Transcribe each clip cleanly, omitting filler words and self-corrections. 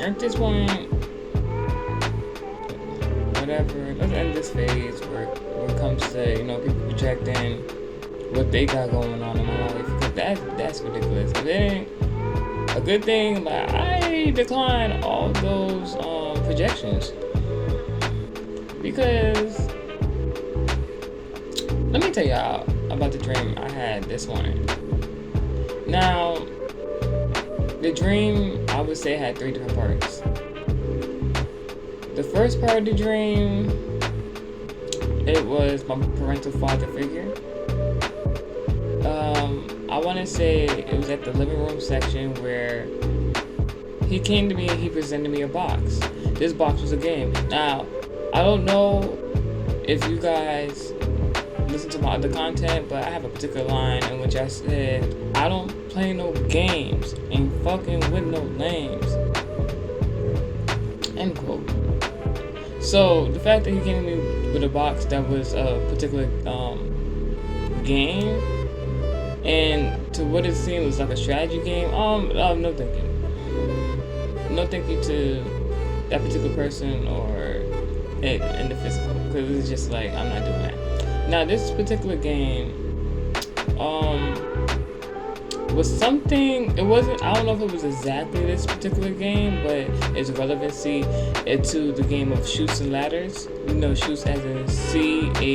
at this point, whatever, let's end this phase where it comes to, people projecting what they got going on in my life, because that's ridiculous. If it ain't a good thing, like, I decline all those projections, because let me tell y'all about the dream I had this morning. Now, the dream, I would say, had 3 different parts. The first part of the dream, it was my parental father figure. I want to say it was at the living room section where he came to me and he presented me a box. This box was a game. Now, I don't know if you guys listen to my other content, but I have a particular line in which I said, I don't play no games, ain't fucking with no lames. End quote. So the fact that he came to me with a box that was a particular game, and to what it seemed was like a strategy game, no thank you. No thank you to that particular person or it in the physical, because it's just like, I'm not doing that. Now, this particular game was something, it wasn't, I don't know if it was exactly this particular game, but its relevancy to the game of Chutes and Ladders. Chutes as in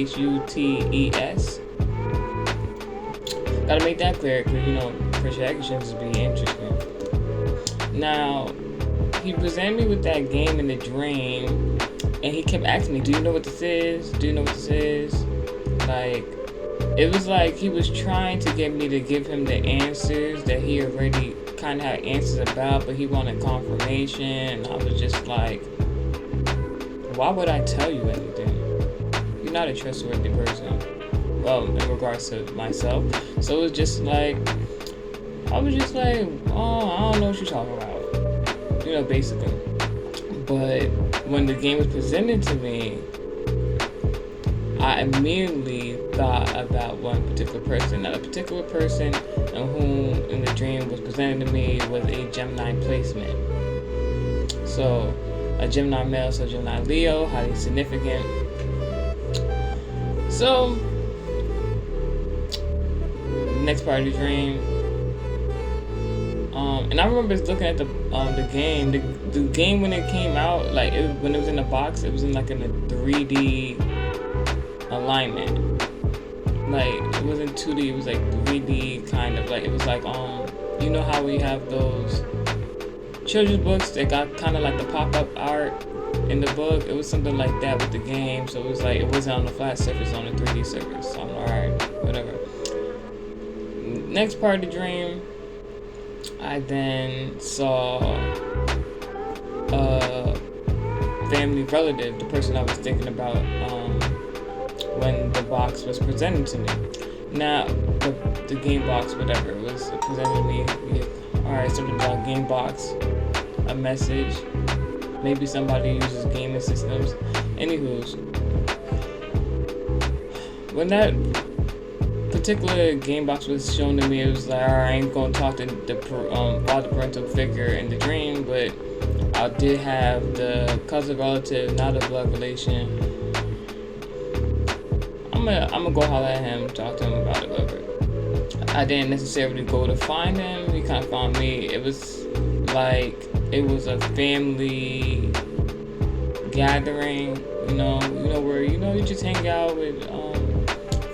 Chutes. Gotta make that clear, because, projections be interesting. Now, he presented me with that game in the dream, and he kept asking me, do you know what this is? Do you know what this is? Like, it was like he was trying to get me to give him the answers that he already kind of had answers about, but he wanted confirmation, and I was just like, why would I tell you anything? You're not a trustworthy person. Well, in regards to myself. So it was just like, I was just like, oh, I don't know what you're talking about. Basically. But when the game was presented to me, I immediately thought about one particular person. Now, the particular person whom in the dream was presented to me was a Gemini placement. So, a Gemini male, so Gemini Leo, highly significant. So, next part of the dream, and I remember looking at the game. The game when it came out, like when it was in the box, it was in like in a 3D alignment. Like it wasn't 2D, it was like 3D kind of. Like it was like you know how we have those children's books that got kind of like the pop-up art in the book. It was something like that with the game. So it was like it wasn't on the flat surface, on a 3D surface. So I'm like, alright, whatever. Next part of the dream, I then saw a family relative, the person I was thinking about when the box was presented to me. Now, the game box, whatever, it was presented to me. Alright, something about game box, a message. Maybe somebody uses gaming systems. Anywho's, when that particular game box was shown to me, it was like, alright, I ain't gonna talk to the father parental figure in the dream, but I did have the cousin relative, not a blood relation. I'm gonna go holler at him, talk to him about it, whatever. I didn't necessarily go to find him. He kind of found me. It was like it was a family gathering, where you just hang out with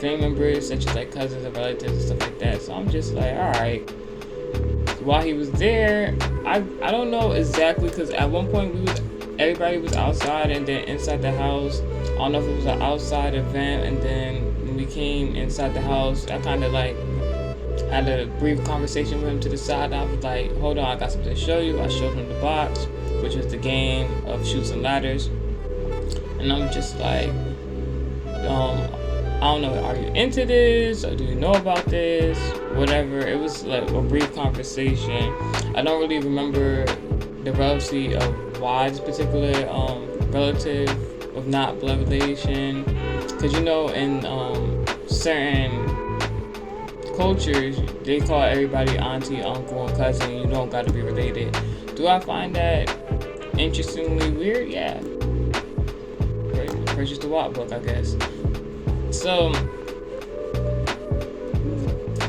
family members such as like cousins and relatives and stuff like that. So I'm just like, all right. While he was there, I don't know exactly, because at one point everybody was outside and then inside the house. I don't know if it was an outside event, and then when we came inside the house, I kind of like had a brief conversation with him to the side. I was like, hold on, I got something to show you. I showed him the box, which was the game of Chutes and Ladders. And I'm just like, I don't know, are you into this, or do you know about this, whatever. It was like a brief conversation. I don't really remember the relevancy of why this particular relative of not blood relation, because in certain cultures they call everybody auntie, uncle, and cousin. You don't got to be related. Do I find that interestingly weird, yeah. Purchased the Watt book, I guess. So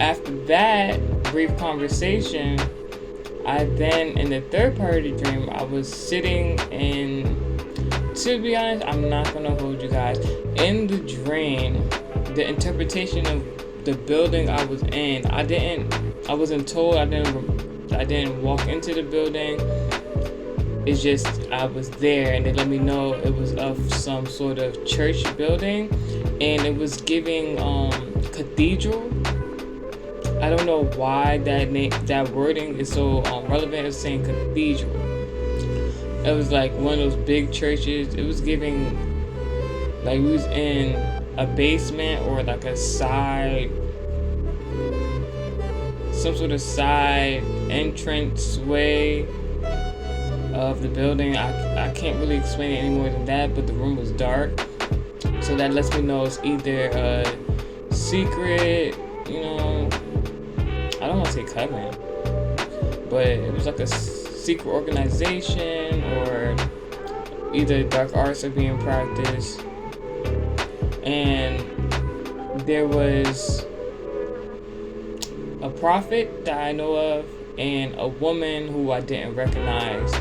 after that brief conversation, I then, in the third part of the dream, I was sitting in, to be honest, I'm not going to hold you guys. In the dream, the interpretation of the building I was in, I wasn't told, I didn't walk into the building. It's just, I was there, and they let me know it was of some sort of church building, and it was giving cathedral. I don't know why that wording is so relevant. It's saying cathedral. It was like one of those big churches. It was giving like we was in a basement or like a side, some sort of side entrance way of the building. I can't really explain it any more than that, but the room was dark, so that lets me know it's either a secret, I don't want to say coven, but it was like a secret organization, or either dark arts are being practiced. And there was a prophet that I know of, and a woman who I didn't recognize,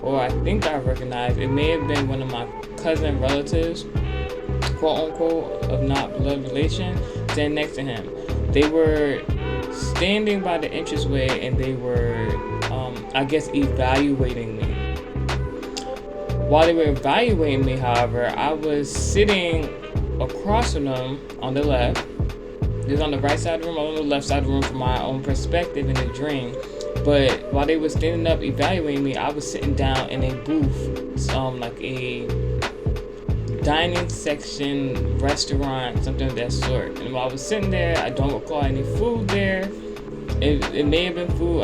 or I think I recognized. It may have been one of my cousin relatives, quote unquote, of not blood relation, standing next to him. They were standing by the entranceway, and they were, I guess, evaluating me. While they were evaluating me, however, I was sitting across from them on the left. It was on the right side of the room, on the left side of the room from my own perspective in the dream. But while they were standing up evaluating me, I was sitting down in a booth, like a dining section, restaurant, something of that sort. And while I was sitting there, I don't recall any food there. It may have been food.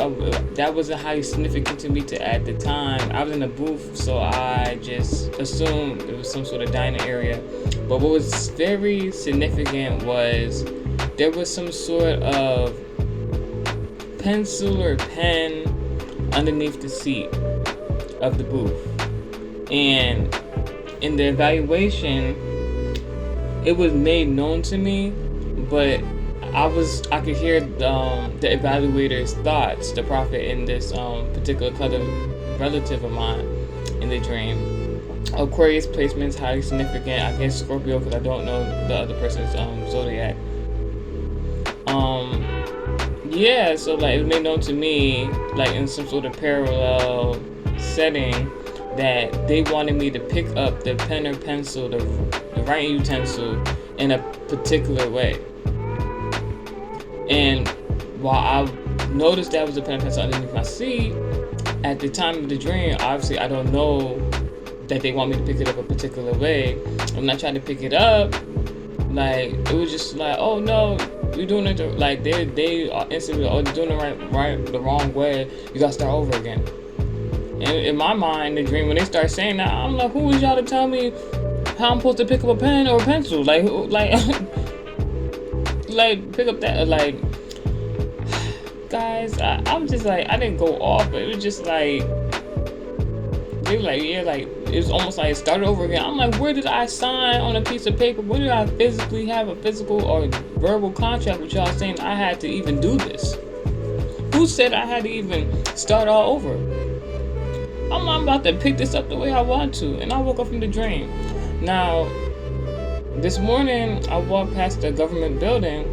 That wasn't highly significant to me at the time. I was in a booth, so I just assumed it was some sort of dining area. But what was very significant was there was some sort of pencil or pen underneath the seat of the booth. And in the evaluation, it was made known to me, but I could hear the evaluator's thoughts, the prophet in this particular relative of mine in the dream. Aquarius placements highly significant. I guess Scorpio, because I don't know the other person's zodiac. Yeah, so like it was made known to me, like in some sort of parallel setting, that they wanted me to pick up the pen or pencil, the writing utensil, in a particular way. And while I noticed that was a pen and pencil underneath my seat, at the time of the dream, obviously I don't know that they want me to pick it up a particular way. When I tried to pick it up, like it was just like, oh no, you're doing it like they are instantly, oh, you're doing it right the wrong way. You gotta start over again. And in my mind, the dream, when they start saying that, I'm like, who was y'all to tell me how I'm supposed to pick up a pen or a pencil? Like pick up that, like, guys, I'm just like, I didn't go off, but it was just like, they were like, yeah, like, it was almost like it started over again. I'm like, where did I sign on a piece of paper? Where did I physically have a physical or verbal contract with y'all saying I had to even do this? Who said I had to even start all over? I'm about to pick this up the way I want to. And I woke up from the dream. Now, this morning, I walked past the government building,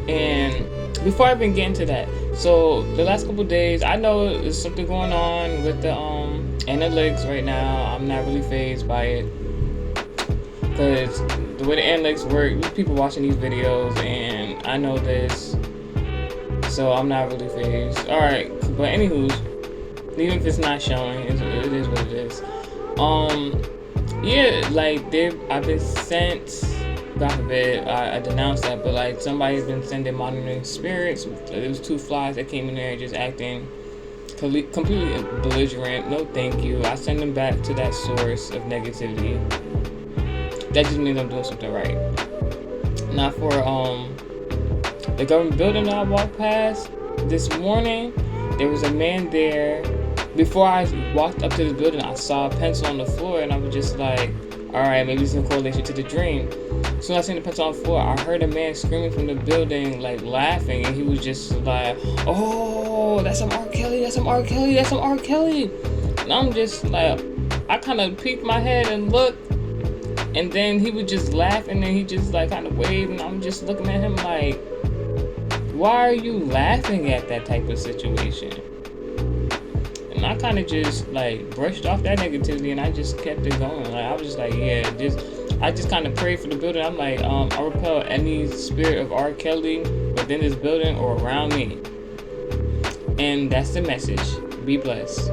and before I even get into that, so the last couple of days, I know there's something going on with the analytics right now. I'm not really fazed by it, because the way the analytics work, there's people watching these videos, and I know this, so I'm not really fazed. Alright, but anywho, even if it's not showing, it is what it is. Yeah, like I've been sent, God forbid I denounced that, but like somebody's been sending monitoring spirits. There was 2 flies that came in there just acting completely belligerent. No thank you. I send them back to that source of negativity. That just means I'm doing something right. Now for the government building that I walked past this morning, there was a man there before I walked up to the building, I saw a pencil on the floor, and I was just like, all right, maybe it's in correlation to the dream. So I seen the pencil on the floor. I heard a man screaming from the building, like laughing, and he was just like, "Oh, that's some R. Kelly, that's some R. Kelly, that's some R. Kelly." And I'm just like, I kind of peeked my head and looked, and then he would just laugh, and then he just like kind of waved, and I'm just looking at him like, why are you laughing at that type of situation? And I kind of just like brushed off that negativity, and I just kept it going. Like I was just like, yeah, I just kind of prayed for the building. I'm like, I repel any spirit of R. Kelly within this building or around me. And that's the message. Be blessed.